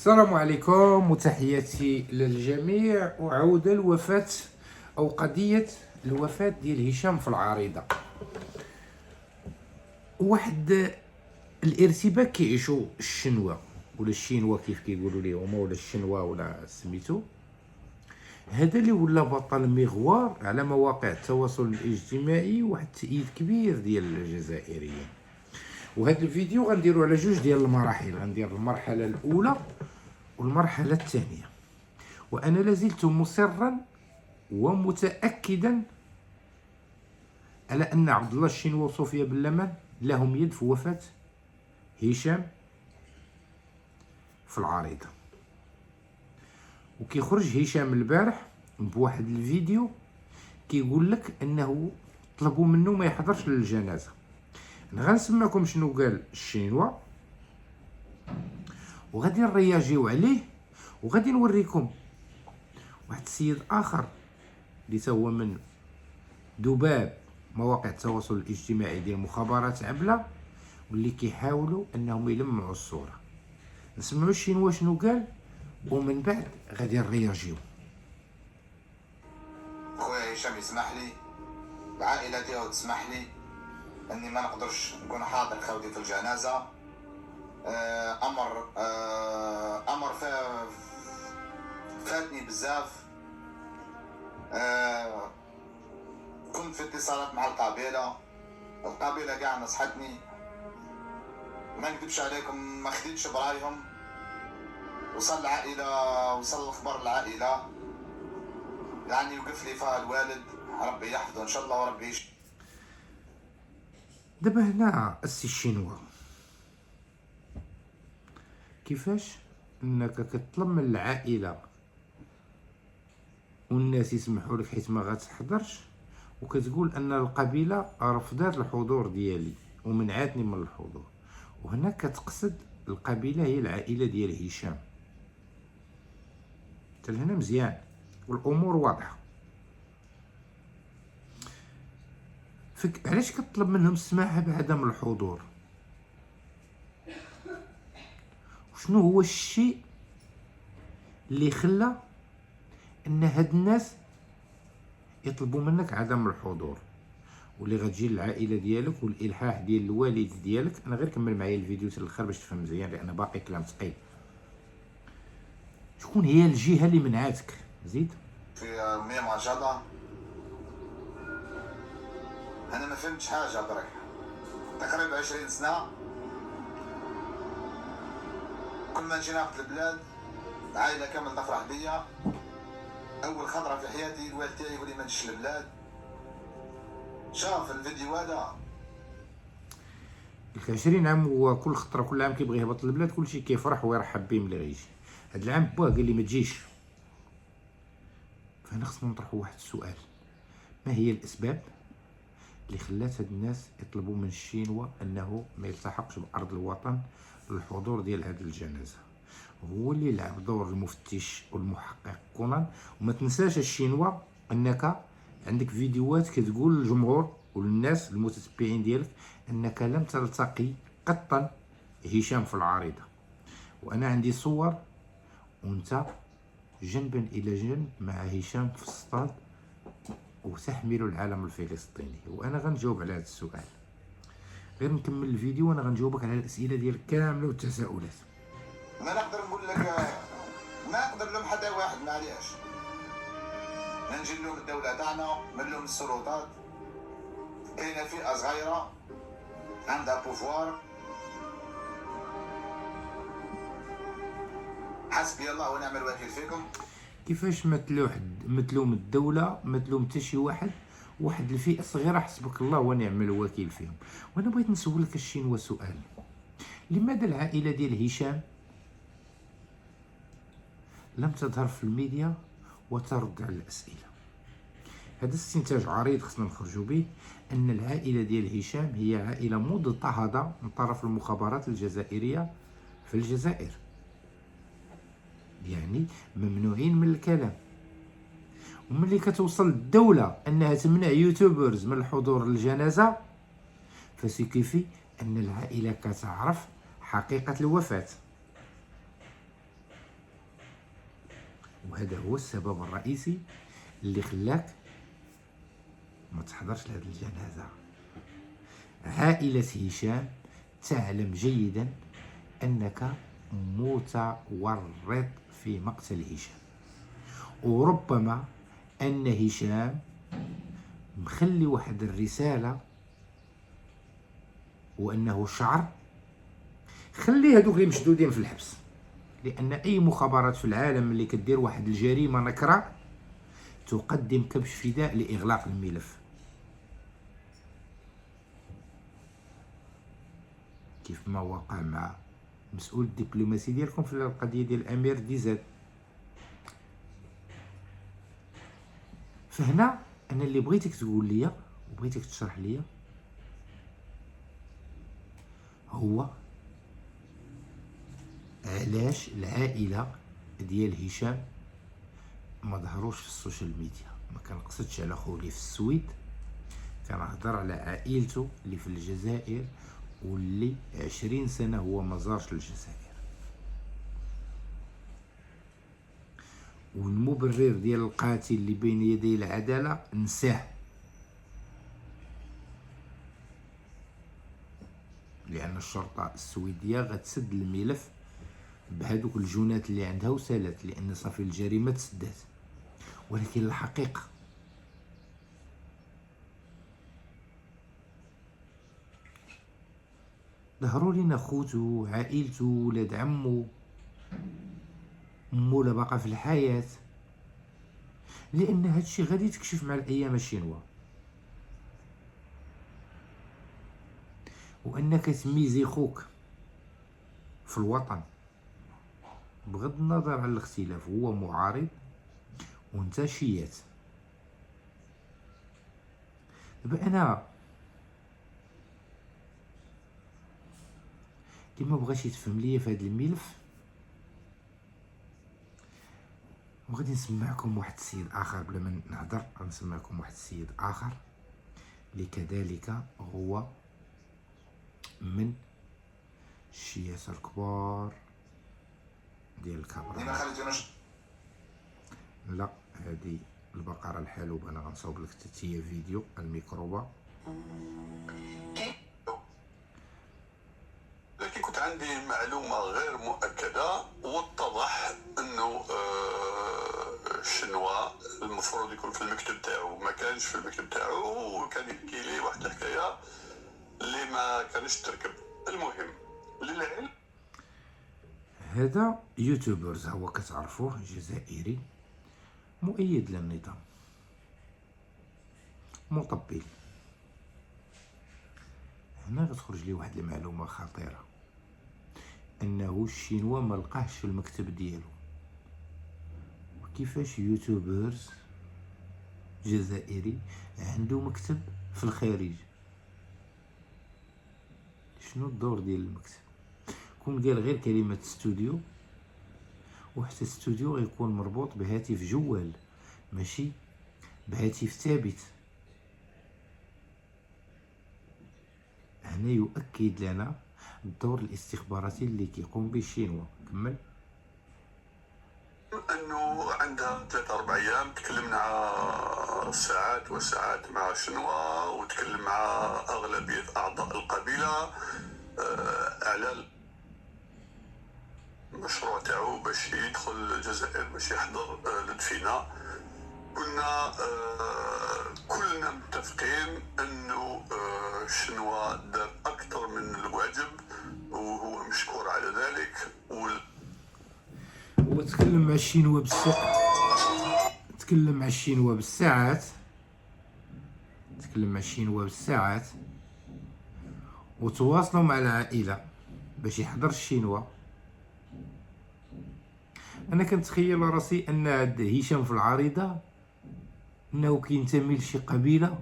السلام عليكم وتحياتي للجميع. وعودة الوفاة أو قضية الوفاة ديال هشام في العريضة. واحد الارتباك كيعيشو الشنوة ولا الشينوا كيف كيقولوا ليهم، ولا الشنوة ولا سميتو. هذا اللي ولا بطل مغوار على مواقع التواصل الاجتماعي، واحد التأييد كبير ديال الجزائريين. وهذا الفيديو غنديرو على جوج ديال المراحل، غندير المرحلة الأولى والمرحلة الثانية. وأنا لازلت مصرا ومتأكدا على أن عبد الله الشينوا وصوفيا بن لهم يد في وفاة هشام في العريضة. وكيخرج هشام البارح بواحد الفيديو كيقول لك أنه طلبوا منه ما يحضرش للجنازة. أنا غنسمعكم شنو قال الشينوا وغادي نرياجيو عليه، وغادي نوريكم واحد السيد اخر اللي هو من ذباب مواقع التواصل الاجتماعي ديال مخابرات عبله، واللي كيحاولوا انهم يلمعوا الصوره. نسمعوا الشينوا شنو قال ومن بعد غادي نرياجيو. خويا هشام يسمح لي، العائله ديالو تسمح لي اني ما نقدرش نكون حاضر خاوتي في الجنازه. امر فاتني بزاف. كنت في اتصالات مع القبيله كاع نصحتني، ما نكذبش عليكم ما خديتش برايهم. وصل الخبر للعائله، يعني وقف لي فيها الوالد، ربي يحفظه ان شاء الله وربي دابا هنا السي الشينوا كيفاش انك كتطلب من العائله والناس يسمحوا لك حيت ما غتحضرش، وكتقول ان القبيله رفضات الحضور ديالي ومنعتني من الحضور. وهنا كتقصد القبيله هي العائله ديال هشام. حتى هنا مزيان والامور واضحه. علاش كتطلب منهم السماح بعدم الحضور؟ وشنو هو الشيء اللي خلى ان هاد الناس يطلبوا منك عدم الحضور؟ واللي غتجي للعائله ديالك والالحاح ديال الوالد ديالك. انا غير كمل معايا الفيديو حتى الاخر باش تفهم مزيان، لان باقي كلام ثقيل. شكون هي الجهه اللي منعاتك؟ زيد في مية معجضة. انا ما فهمتش حاجه برك، تقريبا 20 سنه كل ما نجي ناخذ البلاد العائله كامل تفرح بيا. اول خطره في حياتي الوالد تاعي يقول لي ما تجيش البلاد. شاف الفيديو هذا 20 عام، وكل خطره كل عام كيبغي يهبط للبلاد، كلشي كيفرح ويرحب به ملي غيجي. هاد العام باه قال لي ما تجيش. فهنا خصنا نطرحوا واحد السؤال: ما هي الاسباب اللي خلات هاد الناس يطلبوا من الشينوا انه ما يلتحقش بارض الوطن للحضور ديال هاد الجنازه؟ هو اللي لعب دور المفتش والمحقق كونان. وما تنساش الشينوا انك عندك فيديوهات كتقول للجمهور وللناس المتتبعين ديالك انك لم تلتقي قطا هشام في العريضه. وانا عندي صور وانت جنبا الى جنب مع هشام في السطاد وتحمل العلم الفلسطيني. وانا غنجاوب على هذا السؤال. غير نكمل الفيديو وانا غنجاوبك على الاسئله ديالك كامله والتساؤلات. ما نقدر نقول لك، ما نقدر نلوم حتى واحد، معليش. ما نجي نلوم الدوله تاعنا، ما نلوم السلطات. كاينه فئه صغيره عندها بوفوار. حسبي الله ونعم الوكيل فيكم. كيفاش ما تلوم الدوله، ما تلوم حتى شي واحد الفئه صغيره، حسبك الله ونعم الوكيل فيهم. وانا بغيت نسولك الشينوا سؤال: لماذا العائله ديال هشام لم تظهر في الميديا وترد على الاسئله؟ هذا استنتاج عريض خصنا نخرجوا به، ان العائله ديال هشام هي عائله مضطهده من طرف المخابرات الجزائريه في الجزائر، يعني ممنوعين من الكلام. وملي كتوصل الدوله انها تمنع يوتيوبرز من الحضور للجنازه، فسيكفي ان العائله كتعرف حقيقه الوفاه. وهذا هو السبب الرئيسي اللي خلاك ما تحضرش لهذه الجنازة. عائلة هشام تعلم جيدا أنك متورط في مقتل هشام، وربما أن هشام مخلي واحد الرسالة وأنه شعر خلي هذوك اللي مشدودين في الحبس، لأن أي مخابرات في العالم اللي كدير واحد الجريمة نكرة تقدم كبش فداء لإغلاق الملف، كيف ما وقع مع مسؤول الدبلوماسي ديالكم في القضية ديال الأمير ديزاد. فهنا أنا اللي بغيتك تقول لي وبغيتك تشرح لي هو علاش العائلة ديال هشام ما ظهروش في السوشيال ميديا. ما كنقصدش على خولي في السويد، كنهضر على عائلته اللي في الجزائر واللي 20 سنة هو ما زارش الجزائر. والمبرر ديال القاتل اللي بين يدي العدالة نساه، لأن الشرطة السويدية غتسد الملف بهذوك الجنات اللي عندها وسالات، لأن صافي الجريمة تسدات. ولكن الحقيقة ظهروا لنا خوتو، عائلتو، ولاد عمو، مو لا باقا في الحياة، لأن هادشي غادي تكشف مع الأيام الشينوا. وأنك تميزي خوك في الوطن بغض النظر عن الاختلاف، هو معارض وانت شيات. دابا انا كيما بغيتي تفهم ليا في هذا الملف، وغادي نسمعكم واحد السيد اخر بلا ما نهضر، غنسمعكم واحد السيد اخر اللي كذلك هو من الشيات الكبار ديال الكابرا. لا، هذه البقرة الحلوبة انا غنصاوب لك تتيا فيديو الميكروبة. لكن كنت عندي معلومة غير مؤكدة، واتضح انه شنوا المفروض يكون في المكتب تاعو، ما كانش في المكتب تاعو، وكان يحكي لي واحد الحكاية اللي ما كانش تركب. المهم للعلم هذا يوتيوبرز هو كتعرفوه، جزائري مؤيد للنظام، مطبل. هنا غتخرج لي واحد المعلومة خطيرة، انه الشينوا ما لقاهش في المكتب ديالو. وكيفاش يوتيوبرز جزائري عنده مكتب في الخارج؟ شنو الدور ديال المكتب؟ كون قال غير كلمة استوديو، وحتى استوديو غيكون مربوط بهاتف جوال ماشي بهاتف ثابت. هنا يؤكد لنا الدور الاستخباراتي اللي كيقوم به الشينوا. كمل. انه عندها 3-4 ايام تكلمنا ساعات وساعات مع شنوا، وتكلم مع اغلبيه اعضاء القبيله على المشروع تاعو باش يدخل الجزائر باش يحضر الدفينه. كنا كلنا متفقين انه شنوا دار اكثر من الواجب، وهو مشكور على ذلك. هو تكلم مع الشينوا بالساعات، تكلم مع الشينوا بالساعات، تكلم مع الشينوا بالساعات، وتواصلوا مع العائلة باش يحضر الشينوا. انا كنتخيل راسي ان هشام في العريضة انه كينتمي لشي قبيلة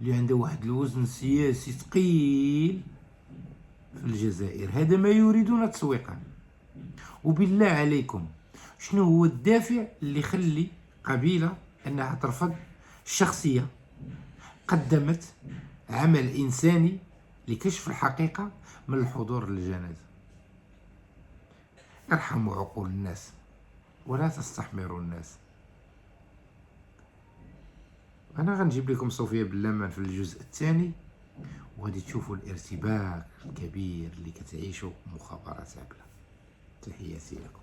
اللي عندها واحد الوزن سياسي ثقيل في الجزائر. هذا ما يريدون تسويقا. وبالله عليكم شنو هو الدافع اللي يخلي قبيلة انها ترفض شخصية قدمت عمل انساني لكشف الحقيقة من الحضور للجنازة؟ ارحموا عقول الناس. ولا تستحمروا الناس. انا غنجيب لكم صوفيا باللمن في الجزء الثاني، وغادي تشوفوا الارتباك الكبير اللي كتعيشه مخابرات عبلة. تحياتي لكم.